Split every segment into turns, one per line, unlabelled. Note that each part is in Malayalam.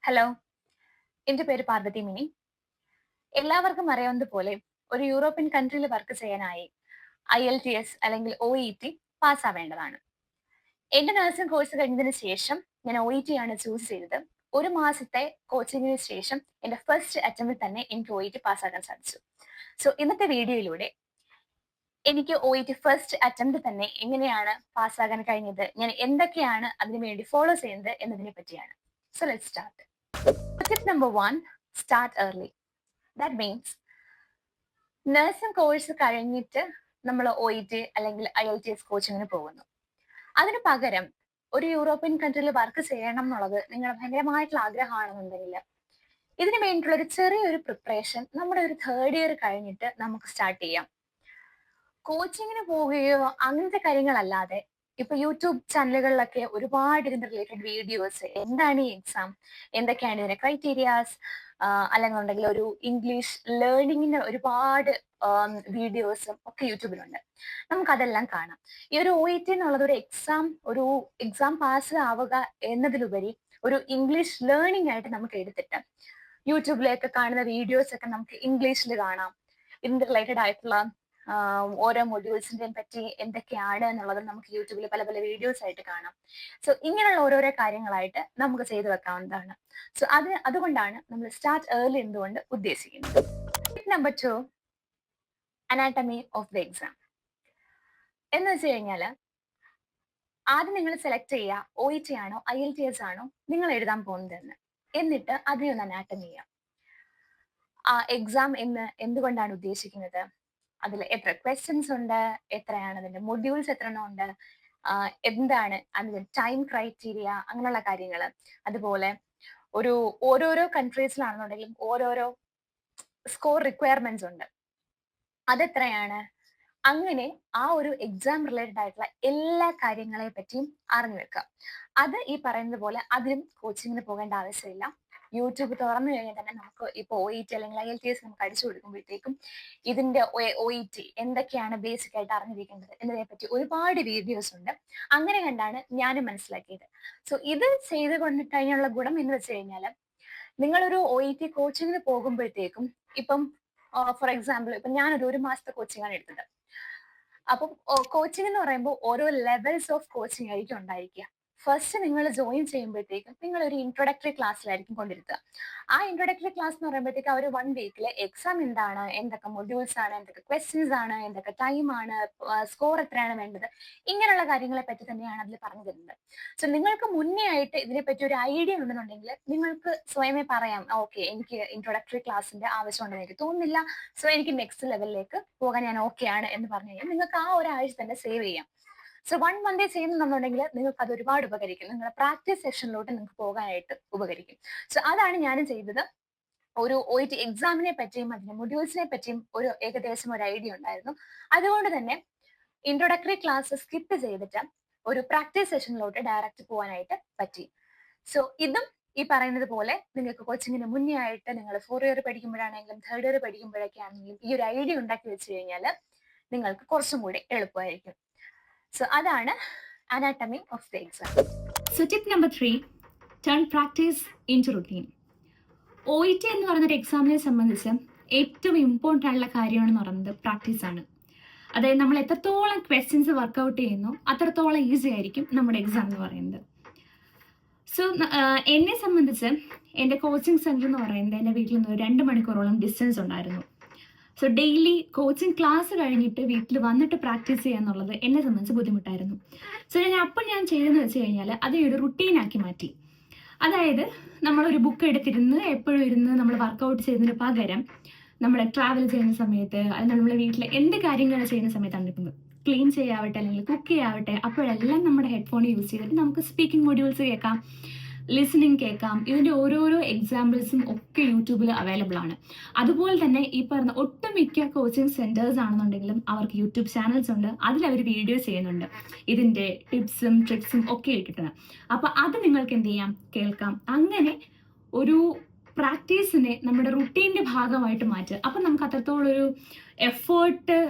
ഹലോ, എന്റെ പേര് പാർവതി മിനി. എല്ലാവർക്കും അറിയാവുന്നതുപോലെ ഒരു യൂറോപ്യൻ കൺട്രിയിൽ വർക്ക് ചെയ്യാനായി IELTS അല്ലെങ്കിൽ OET പാസ്സാവേണ്ടതാണ്. എന്റെ നഴ്സിംഗ് കോഴ്സ് കഴിഞ്ഞതിന് ശേഷം ഞാൻ OET ആണ് ചൂസ് ചെയ്തത്. ഒരു മാസത്തെ കോച്ചിങ്ങിന് ശേഷം എന്റെ ഫസ്റ്റ് അറ്റംപ്റ്റിൽ തന്നെ എനിക്ക് OET പാസ്സാക്കാൻ സാധിച്ചു. സോ ഇന്നത്തെ വീഡിയോയിലൂടെ എനിക്ക് OET ഫസ്റ്റ് അറ്റംപ്റ്റ് തന്നെ എങ്ങനെയാണ് പാസ്സാകാൻ കഴിഞ്ഞത്, ഞാൻ എന്തൊക്കെയാണ് അതിനു വേണ്ടി ഫോളോ ചെയ്യുന്നത് എന്നതിനെ പറ്റിയാണ്. So let's start. Tip number 1, start early. That means nursing course കഴിഞ്ഞിട്ട് നമ്മൾ OET അല്ലെങ്കിൽ IELTS കോച്ചിങ്ങിന് പോകുന്നു. അതിന് പകരം ഒരു യൂറോപ്യൻ കൺട്രിയിൽ വർക്ക് ചെയ്യണം എന്നുള്ളത് നിങ്ങളുടെ ഭയങ്കരമായിട്ടുള്ള ആഗ്രഹമാണെന്നുണ്ടെങ്കിൽ ഇതിന് വേണ്ടിയിട്ടുള്ള ഒരു ചെറിയൊരു പ്രിപ്പറേഷൻ നമ്മുടെ ഒരു തേർഡ് ഇയർ കഴിഞ്ഞിട്ട് നമുക്ക് സ്റ്റാർട്ട് ചെയ്യാം. കോച്ചിങ്ങിന് പോവുകയോ അങ്ങനത്തെ കാര്യങ്ങളല്ലാതെ ഇപ്പൊ യൂട്യൂബ് ചാനലുകളിലൊക്കെ ഒരുപാട് ഇതിന്റെ റിലേറ്റഡ് വീഡിയോസ്, എന്താണ് ഈ എക്സാം, എന്തൊക്കെയാണ് ഇതിന്റെ ക്രൈറ്റീരിയാസ്, അല്ലെന്നുണ്ടെങ്കിൽ ഒരു ഇംഗ്ലീഷ് ലേണിങ്ങിന് ഒരുപാട് വീഡിയോസും ഒക്കെ യൂട്യൂബിലുണ്ട്. നമുക്കതെല്ലാം കാണാം. ഈ ഒരു OET എന്നുള്ളത് ഒരു എക്സാം പാസ് ആവുക എന്നതിലുപരി ഒരു ഇംഗ്ലീഷ് ലേണിംഗ് ആയിട്ട് നമുക്ക് എടുത്തിട്ട് യൂട്യൂബിലേക്ക് കാണുന്ന വീഡിയോസ് ഒക്കെ നമുക്ക് ഇംഗ്ലീഷിൽ കാണാം. ഇതിന്റെ റിലേറ്റഡ് ആയിട്ടുള്ള ഓരോ മൊഡ്യൂൾസിന്റെയും പറ്റി എന്തൊക്കെയാണ് എന്നുള്ളത് നമുക്ക് യൂട്യൂബിൽ പല പല വീഡിയോസ് ആയിട്ട് കാണാം. സോ ഇങ്ങനെയുള്ള ഓരോരോ കാര്യങ്ങളായിട്ട് നമുക്ക് ചെയ്തു വെക്കാവുന്നതാണ്. സോ അതുകൊണ്ടാണ് നമ്മൾ സ്റ്റാർട്ട് ഏർലി എന്തുകൊണ്ട് ഉദ്ദേശിക്കുന്നത്. Number 2, anatomy of the exam. എന്ന് വെച്ച് കഴിഞ്ഞാല് ആദ്യം നിങ്ങൾ സെലക്ട് ചെയ്യുക OET ആണോ IELTS ആണോ നിങ്ങൾ എഴുതാൻ പോകുന്നതെന്ന്. എന്നിട്ട് അതിനെ ഒന്ന് അനാട്ടമി ചെയ്യാം. ആ എക്സാം എന്ന് എന്തുകൊണ്ടാണ് ഉദ്ദേശിക്കുന്നത്, അതിൽ എത്ര ക്വസ്റ്റ്യൻസ് ഉണ്ട്, എത്രയാണ് അതിന്റെ മൊഡ്യൂൾസ്, എത്ര എണ്ണം ഉണ്ട്, എന്താണ് അതിന്റെ ടൈം ക്രൈറ്റീരിയ, അങ്ങനെയുള്ള കാര്യങ്ങൾ. അതുപോലെ ഓരോരോ കൺട്രീസിലാണെന്നുണ്ടെങ്കിലും ഓരോരോ സ്കോർ റിക്വയർമെന്റ്സ് ഉണ്ട്, അതെത്രയാണ്. അങ്ങനെ ആ ഒരു എക്സാം റിലേറ്റഡ് ആയിട്ടുള്ള എല്ലാ കാര്യങ്ങളെ പറ്റിയും അറിഞ്ഞു വെക്കുക. അത് ഈ പറയുന്നത് പോലെ അതിനും കോച്ചിങ്ങിന് പോകേണ്ട ആവശ്യമില്ല. യൂട്യൂബ് തുറന്നു കഴിഞ്ഞാൽ തന്നെ നമുക്ക് ഇപ്പോൾ OET അല്ലെങ്കിൽ IELTS നമുക്ക് അടിച്ചു കൊടുക്കുമ്പോഴത്തേക്കും ഇതിന്റെ OET എന്തൊക്കെയാണ് ബേസിക് ആയിട്ട് അറിഞ്ഞിരിക്കേണ്ടത് എന്നതിനെ പറ്റി ഒരുപാട് വീഡിയോസ് ഉണ്ട്. അങ്ങനെ കണ്ടാണ് ഞാനും മനസ്സിലാക്കിയത്. സോ ഇത് ചെയ്ത് കൊണ്ട് കഴിഞ്ഞുള്ള ഗുണം എന്ന് വെച്ച് കഴിഞ്ഞാൽ നിങ്ങളൊരു OET കോച്ചിങ്ങിന് പോകുമ്പോഴത്തേക്കും ഇപ്പം ഫോർ എക്സാമ്പിൾ ഇപ്പൊ ഞാനൊരു 1 മാസത്തെ കോച്ചിങ് ആണ് എടുത്തത്. അപ്പം കോച്ചിങ് എന്ന് പറയുമ്പോൾ ഓരോ ലെവൽസ് ഓഫ് കോച്ചിങ് ആയിരിക്കും ഉണ്ടായിരിക്കുക. ഫസ്റ്റ് നിങ്ങൾ ജോയിൻ ചെയ്യുമ്പോഴത്തേക്കും നിങ്ങൾ ഒരു ഇൻട്രൊഡക്ടറി ക്ലാസ്സിലായിരിക്കും കൊണ്ടിരുത്തുക. ആ ഇൻട്രൊഡക്ടറി ക്ലാസ് എന്ന് പറയുമ്പോഴത്തേക്ക് ഒരു 1 വീക്കിലെ എക്സാം എന്താണ്, എന്തൊക്കെ മൊഡ്യൂൾസ് ആണ്, എന്തൊക്കെ ക്വസ്റ്റ്യൻസ് ആണ്, എന്തൊക്കെ ടൈം ആണ്, സ്കോർ എത്രയാണ് വേണ്ടത്, ഇങ്ങനെയുള്ള കാര്യങ്ങളെ പറ്റി തന്നെയാണ് അതിൽ പറഞ്ഞു തരുന്നത്. സോ നിങ്ങൾക്ക് മുന്നേ ആയിട്ട് ഇതിനെപ്പറ്റി ഒരു ഐഡിയ ഉണ്ടെന്നുണ്ടെങ്കിൽ നിങ്ങൾക്ക് സ്വയമേ പറയാം, ഓക്കെ എനിക്ക് ഇൻട്രൊഡക്ടറി ക്ലാസ്സിന്റെ ആവശ്യമുണ്ടെന്ന് എനിക്ക് തോന്നുന്നില്ല, സോ എനിക്ക് നെക്സ്റ്റ് ലെവലിലേക്ക് പോകാൻ ഞാൻ ഓക്കെ ആണ് എന്ന് പറഞ്ഞു കഴിഞ്ഞാൽ നിങ്ങൾക്ക് ആ ഒരാഴ്ച തന്നെ സേവ് ചെയ്യാം. സോ 1 മന്ത് ചെയ്യുന്നുണ്ടെങ്കിൽ നിങ്ങൾക്ക് അത് ഒരുപാട് ഉപകരിക്കും. നിങ്ങളുടെ പ്രാക്ടീസ് സെഷനിലോട്ട് നിങ്ങൾക്ക് പോകാനായിട്ട് ഉപകരിക്കും. സോ അതാണ് ഞാനും ചെയ്തത്. ഒരു OET എക്സാമിനെ പറ്റിയും അതിന്റെ മൊഡ്യൂൾസിനെ പറ്റിയും ഏകദേശം ഒരു ഐഡിയ ഉണ്ടായിരുന്നു. അതുകൊണ്ട് തന്നെ ഇൻട്രൊഡക്ടറി ക്ലാസ് സ്കിപ്പ് ചെയ്തിട്ട് ഒരു പ്രാക്ടീസ് സെഷനിലോട്ട് ഡയറക്റ്റ് പോകാനായിട്ട് പറ്റി. സോ ഇതും ഈ പറയുന്നത് പോലെ നിങ്ങൾക്ക് കോച്ചിങ്ങിന് മുന്നേ ആയിട്ട് നിങ്ങൾ 4 ഇയർ പഠിക്കുമ്പോഴാണെങ്കിലും 3rd ഇയർ പഠിക്കുമ്പോഴൊക്കെ ആണെങ്കിലും ഈ ഒരു ഐഡിയ ഉണ്ടാക്കി വെച്ച് കഴിഞ്ഞാൽ നിങ്ങൾക്ക് കുറച്ചും കൂടി എളുപ്പമായിരിക്കും. സോ അതാണ് anatomy of the exam.
So tip number 3, turn practice in to routine. OET എന്ന് പറയുന്നൊരു എക്സാമിനെ സംബന്ധിച്ച് ഏറ്റവും ഇമ്പോർട്ടൻ്റ് ആയിട്ടുള്ള കാര്യമെന്ന് പറയുന്നത് പ്രാക്ടീസാണ്. അതായത് നമ്മൾ എത്രത്തോളം ക്വസ്റ്റ്യൻസ് വർക്കൗട്ട് ചെയ്യുന്നു അത്രത്തോളം ഈസി ആയിരിക്കും നമ്മുടെ എക്സാം എന്ന് പറയുന്നത്. സോ എന്നെ സംബന്ധിച്ച് എൻ്റെ കോച്ചിങ് സെൻറ്റർ എന്ന് പറയുന്നത് എൻ്റെ വീട്ടിൽ നിന്ന് 2 മണിക്കൂറോളം ഡിസ്റ്റൻസ് ഉണ്ടായിരുന്നു. സോ ഡെയിലി കോച്ചിങ് ക്ലാസ് കഴിഞ്ഞിട്ട് വീട്ടിൽ വന്നിട്ട് പ്രാക്ടീസ് ചെയ്യുക എന്നുള്ളത് എന്നെ സംബന്ധിച്ച് ബുദ്ധിമുട്ടായിരുന്നു. സോ ഞാൻ ചെയ്തതെന്ന് വെച്ച് കഴിഞ്ഞാൽ അതിനൊരു റുട്ടീനാക്കി മാറ്റി. അതായത് നമ്മളൊരു ബുക്ക് എടുത്തിരുന്ന് എപ്പോഴും ഇരുന്ന് നമ്മൾ വർക്കൗട്ട് ചെയ്യുന്നതിന് പകരം നമ്മൾ ട്രാവൽ ചെയ്യുന്ന സമയത്ത്, അല്ലെങ്കിൽ നമ്മുടെ വീട്ടിൽ എന്ത് കാര്യങ്ങൾ ചെയ്യുന്ന സമയത്താണ് ഇപ്പം ക്ലീൻ ചെയ്യാവട്ടെ അല്ലെങ്കിൽ കുക്ക് ചെയ്യാവട്ടെ, അപ്പോഴെല്ലാം നമ്മുടെ ഹെഡ്ഫോൺ യൂസ് ചെയ്തിട്ട് നമുക്ക് സ്പീക്കിംഗ് മൊഡ്യൂൾസ് കേൾക്കാം, ലിസണിങ് കേൾക്കാം. ഇതിൻ്റെ ഓരോരോ എക്സാമ്പിൾസും ഒക്കെ യൂട്യൂബിൽ അവൈലബിൾ ആണ്. അതുപോലെ തന്നെ ഈ പറഞ്ഞ ഒട്ടുമിക്ക കോച്ചിങ് സെൻറ്റേഴ്സ് ആണെന്നുണ്ടെങ്കിലും അവർക്ക് യൂട്യൂബ് ചാനൽസ് ഉണ്ട്, അതിലവർ വീഡിയോസ് ചെയ്യുന്നുണ്ട് ഇതിൻ്റെ ടിപ്സും ട്രിക്സും ഒക്കെ ഇട്ടിട്ടുണ്ട്. അപ്പോൾ അത് നിങ്ങൾക്ക് എന്ത് ചെയ്യാം, കേൾക്കാം. അങ്ങനെ ഒരു പ്രാക്ടീസിനെ നമ്മുടെ റുട്ടീൻ്റെ ഭാഗമായിട്ട് മാറ്റുക. അപ്പം നമുക്ക് അത്രത്തോളം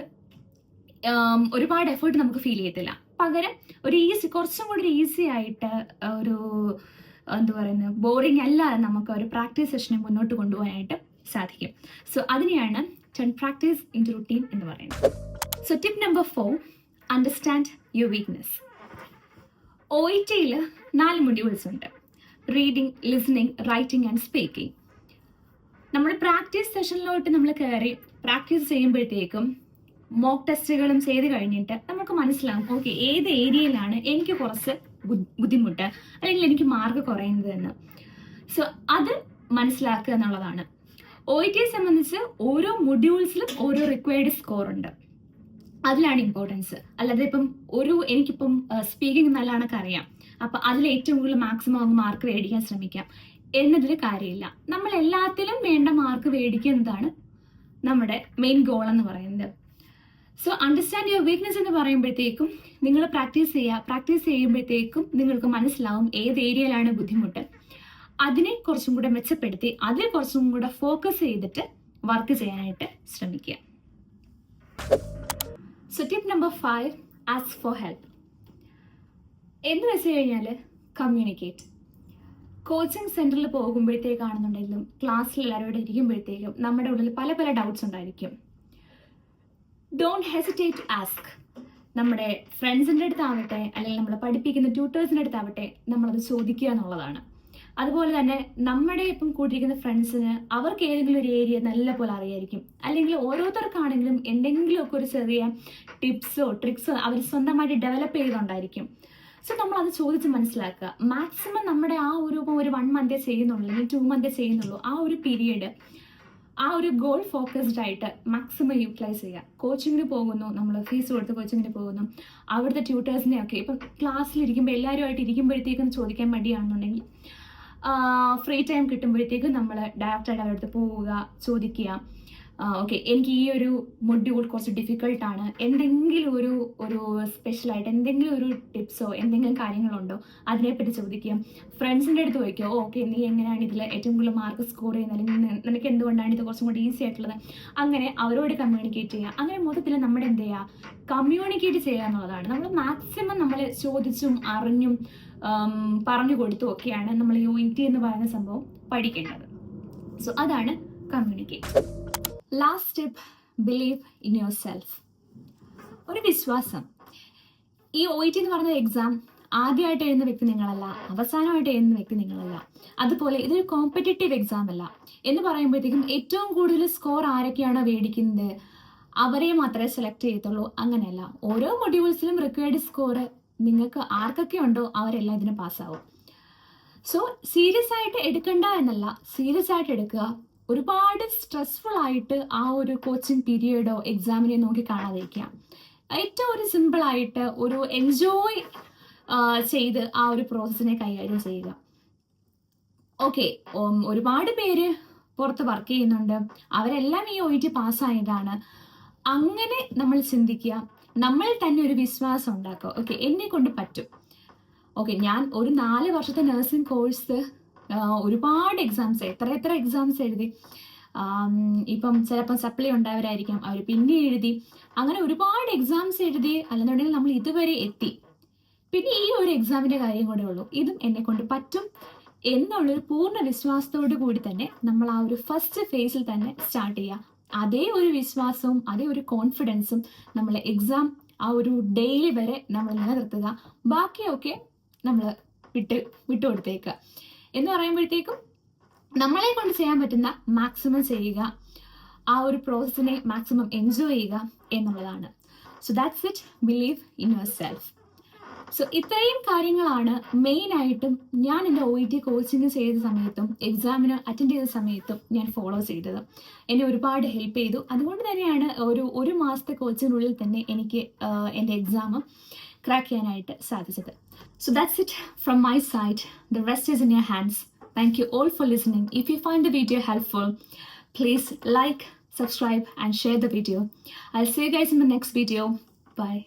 ഒരുപാട് എഫേർട്ട് നമുക്ക് ഫീൽ ചെയ്യത്തില്ല. പകരം കുറച്ചും കൂടി ഈസി ആയിട്ട് ഒരു എന്താ പറയുന്നത് ബോറിംഗ് അല്ലാതെ നമുക്ക് ഒരു പ്രാക്ടീസ് സെഷനെ മുന്നോട്ട് കൊണ്ടുപോകാനായിട്ട് സാധിക്കും. സോ അതിനെയാണ് turn practice in to routine എന്ന് പറയുന്നത്. So tip number 4, understand your weakness. OET-യിൽ 4 മൊഡ്യൂൾസ് ഉണ്ട്: reading, listening, writing and speaking. നമ്മൾ പ്രാക്ടീസ് സെഷനിലോട്ട് നമ്മൾ കയറി പ്രാക്ടീസ് ചെയ്യുമ്പോഴത്തേക്കും മോക്ക് ടെസ്റ്റുകളും ചെയ്ത് കഴിഞ്ഞിട്ട് നമുക്ക് മനസ്സിലാവും ഓക്കെ ഏത് ഏരിയയിലാണ് എനിക്ക് കുറച്ച് ബുദ്ധിമുട്ട് അല്ലെങ്കിൽ എനിക്ക് മാർക്ക് കുറയുന്നതെന്ന്. സോ അത് മനസ്സിലാക്കുക എന്നുള്ളതാണ്. OET-യെ സംബന്ധിച്ച് ഓരോ മൊഡ്യൂൾസിലും ഓരോ റിക്വയർഡ് സ്കോർ ഉണ്ട്, അതിലാണ് ഇമ്പോർട്ടൻസ്. അല്ലാതെ ഇപ്പം എനിക്കിപ്പം സ്പീക്കിംഗ് നല്ലതാണൊക്കെ അറിയാം, അപ്പം അതിൽ ഏറ്റവും കൂടുതൽ മാക്സിമം മാർക്ക് മേടിക്കാൻ ശ്രമിക്കാം എന്നതിൽ കാര്യമില്ല. നമ്മൾ എല്ലാത്തിലും വേണ്ട മാർക്ക് മേടിക്കുന്നതാണ് നമ്മുടെ മെയിൻ ഗോൾ എന്ന് പറയുന്നത്. സോ അണ്ടർസ്റ്റാൻഡ് യുവർ വീക്ക്നെസ് എന്ന് പറയുമ്പോഴത്തേക്കും നിങ്ങൾ പ്രാക്ടീസ് ചെയ്യുമ്പോഴത്തേക്കും നിങ്ങൾക്ക് മനസ്സിലാവും ഏത് ഏരിയയിലാണ് ബുദ്ധിമുട്ട്. അതിനെ കുറച്ചും കൂടെ മെച്ചപ്പെടുത്തി അതിൽ കുറച്ചും കൂടെ ഫോക്കസ് ചെയ്തിട്ട് വർക്ക് ചെയ്യാനായിട്ട് ശ്രമിക്കുക. So tip number 5, ask for help. എന്ന് വെച്ച് കഴിഞ്ഞാൽ കമ്മ്യൂണിക്കേറ്റ്. കോച്ചിങ് സെൻറ്ററിൽ പോകുമ്പോഴത്തേക്കാണെന്നുണ്ടെങ്കിലും ക്ലാസ്സിൽ എല്ലാവരോടും ഇരിക്കുമ്പോഴത്തേക്കും നമ്മുടെ ഉള്ളിൽ പല പല ഡൗട്ട്സ് ഉണ്ടായിരിക്കും. Don't hesitate ask. നമ്മുടെ ഫ്രണ്ട്സിൻ്റെ അടുത്താവട്ടെ അല്ലെങ്കിൽ നമ്മളെ പഠിപ്പിക്കുന്ന ട്യൂട്ടേഴ്സിൻ്റെ അടുത്താവട്ടെ നമ്മളത് ചോദിക്കുക എന്നുള്ളതാണ്. അതുപോലെ തന്നെ നമ്മുടെ ഇപ്പം കൂട്ടിയിരിക്കുന്ന ഫ്രണ്ട്സിന് അവർക്ക് ഏതെങ്കിലും ഒരു ഏരിയ നല്ല പോലെ അറിയായിരിക്കും, അല്ലെങ്കിൽ ഓരോരുത്തർക്കാണെങ്കിലും എന്തെങ്കിലുമൊക്കെ ഒരു ചെറിയ ടിപ്സോ ട്രിക്സോ അവർ സ്വന്തമായിട്ട് ഡെവലപ്പ് ചെയ്തുകൊണ്ടായിരിക്കും. സോ നമ്മളത് ചോദിച്ച് മനസ്സിലാക്കുക. മാക്സിമം നമ്മുടെ ആ ഒരു 1 മന്തേ ചെയ്യുന്നുള്ളൂ അല്ലെങ്കിൽ 2 മന്തേ ചെയ്യുന്നുള്ളൂ, ആ ഒരു പീരീഡ് ആ ഒരു ഗോൾ ഫോക്കസ്ഡ് ആയിട്ട് മാക്സിമം യൂട്ടിലൈസ് ചെയ്യുക. കോച്ചിങ്ങിന് പോകുന്നു, നമ്മൾ ഫീസ് കൊടുത്ത് കോച്ചിങ്ങിന് പോകുന്നു, അവിടുത്തെ ട്യൂട്ടേഴ്സിനെയൊക്കെ ഇപ്പം ക്ലാസ്സിലിരിക്കുമ്പോൾ എല്ലാവരുമായിട്ട് ഇരിക്കുമ്പോഴത്തേക്കും ചോദിക്കാൻ മടിയാണെന്നുണ്ടെങ്കിൽ ഫ്രീ ടൈം കിട്ടുമ്പോഴത്തേക്കും നമ്മൾ ഡയറക്റ്റായിട്ട് അവരുടെ അടുത്ത് പോവുക, ചോദിക്കുക. ഓക്കെ എനിക്ക് ഈ ഒരു മൊഡ്യൂൾ കുറച്ച് ഡിഫിക്കൾട്ടാണ്, എന്തെങ്കിലും ഒരു സ്പെഷ്യലായിട്ട് എന്തെങ്കിലും ഒരു ടിപ്സോ എന്തെങ്കിലും കാര്യങ്ങളുണ്ടോ അതിനെപ്പറ്റി ചോദിക്കുക. ഫ്രണ്ട്സിൻ്റെ അടുത്ത് ചോദിക്കുക, ഓക്കെ നീ എങ്ങനെയാണ് ഇതിൽ ഏറ്റവും കൂടുതൽ മാർക്ക് സ്കോർ ചെയ്യുന്നത്, അല്ലെങ്കിൽ നിനക്ക് എന്തുകൊണ്ടാണ് ഇത് കുറച്ചും കൂടി ഈസി ആയിട്ടുള്ളത്, അങ്ങനെ അവരോട് കമ്മ്യൂണിക്കേറ്റ് ചെയ്യുക. അങ്ങനെ മൊത്തത്തിൽ നമ്മുടെ എന്ത് ചെയ്യുക, കമ്മ്യൂണിക്കേറ്റ് ചെയ്യുക എന്നുള്ളതാണ്. നമ്മൾ മാക്സിമം നമ്മൾ ചോദിച്ചും അറിഞ്ഞും പറഞ്ഞു കൊടുത്തും ഒക്കെയാണ് നമ്മൾ ഈ OET എന്ന് പറയുന്ന സംഭവം പഠിക്കേണ്ടത്. സോ അതാണ് communicate. Last tip, believe in your self. ഒരു വിശ്വാസം. ഈ OET എന്ന് പറയുന്ന എക്സാം ആദ്യമായിട്ട് എഴുതുന്ന വ്യക്തി നിങ്ങളല്ല, അവസാനമായിട്ട് എഴുതുന്ന വ്യക്തി നിങ്ങളല്ല. അതുപോലെ ഇതൊരു കോമ്പറ്റേറ്റീവ് എക്സാം അല്ല എന്ന് പറയുമ്പോഴത്തേക്കും ഏറ്റവും കൂടുതൽ സ്കോർ ആരൊക്കെയാണോ മേടിക്കുന്നത് അവരെ മാത്രമേ സെലക്ട് ചെയ്യത്തുള്ളൂ, അങ്ങനെയല്ല. ഓരോ മൊഡ്യൂൾസിലും റിക്വയർഡ് സ്കോർ നിങ്ങൾക്ക് ആർക്കൊക്കെ ഉണ്ടോ അവരെല്ലാം ഇതിന് പാസ്സാവും. സോ സീരിയസ് ആയിട്ട് എടുക്കണ്ട എന്നല്ല, സീരിയസ് ആയിട്ട് എടുക്കുക. ഒരുപാട് സ്ട്രെസ്ഫുൾ ആയിട്ട് ആ ഒരു കോച്ചിങ് പീരിയഡോ എക്സാമിനെ നോക്കി കാണാതിരിക്കുക. ഏറ്റവും ഒരു സിമ്പിളായിട്ട് ഒരു എൻജോയ് ചെയ്ത് ആ ഒരു പ്രോസസ്സിനെ കൈകാര്യം ചെയ്യുക. ഓക്കെ ഒരുപാട് പേര് പുറത്ത് വർക്ക് ചെയ്യുന്നുണ്ട്, അവരെല്ലാം ഈ OET പാസ്സായതാണ്. അങ്ങനെ നമ്മൾ ചിന്തിക്കുക, നമ്മൾ തന്നെ ഒരു വിശ്വാസം ഉണ്ടാക്കുക. ഓക്കെ എന്നെ കൊണ്ട് പറ്റും. ഓക്കെ ഞാൻ ഒരു 4 വർഷത്തെ നഴ്സിംഗ് കോഴ്സ് ഒരുപാട് എക്സാംസ് എത്ര എക്സാംസ് എഴുതി. ഇപ്പം ചിലപ്പം സപ്ലി ഉണ്ടായവരായിരിക്കാം, അവർ പിന്നെ എഴുതി, അങ്ങനെ ഒരുപാട് എക്സാംസ് എഴുതി. അല്ലെന്നുണ്ടെങ്കിൽ നമ്മൾ ഇതുവരെ എത്തി. പിന്നെ ഈ ഒരു എക്സാമിൻ്റെ കാര്യം കൂടെ ഉള്ളൂ. ഇതും എന്നെ കൊണ്ട് പറ്റും എന്നുള്ളൊരു പൂർണ്ണ വിശ്വാസത്തോടു കൂടി തന്നെ നമ്മൾ ആ ഒരു ഫസ്റ്റ് ഫേസിൽ തന്നെ സ്റ്റാർട്ട് ചെയ്യുക. അതേ ഒരു വിശ്വാസവും അതേ ഒരു കോൺഫിഡൻസും നമ്മൾ എക്സാം ആ ഒരു ഡെയിലി വരെ നമ്മൾ നിലനിർത്തുക. ബാക്കിയൊക്കെ നമ്മൾ വിട്ടുകൊടുത്തേക്കുക. എന്ന് പറയുമ്പോഴത്തേക്കും നമ്മളെ കൊണ്ട് ചെയ്യാൻ പറ്റുന്ന മാക്സിമം ചെയ്യുക, ആ ഒരു പ്രോസസ്സിനെ മാക്സിമം എൻജോയ് ചെയ്യുക എന്നുള്ളതാണ്. So that's it, believe in your self. So ഇത്രയും കാര്യങ്ങളാണ് മെയിനായിട്ടും ഞാൻ എൻ്റെ OET കോച്ചിങ് ചെയ്ത സമയത്തും എക്സാമിന് അറ്റൻഡ് ചെയ്ത സമയത്തും ഞാൻ ഫോളോ ചെയ്തത്. എന്നെ ഒരുപാട് ഹെൽപ്പ് ചെയ്തു. അതുകൊണ്ട് തന്നെയാണ് ഒരു മാസത്തെ കോച്ചിങ്ങിനുള്ളിൽ തന്നെ എനിക്ക് എൻ്റെ എക്സാം ക്രാക്ക് ചെയ്യാനായിട്ട് സാധിച്ചത്. So that's it from my side. The rest is in your hands. Thank you all for listening. If you find the video helpful, please like, subscribe and share the video. I'll see you guys in the next video. Bye.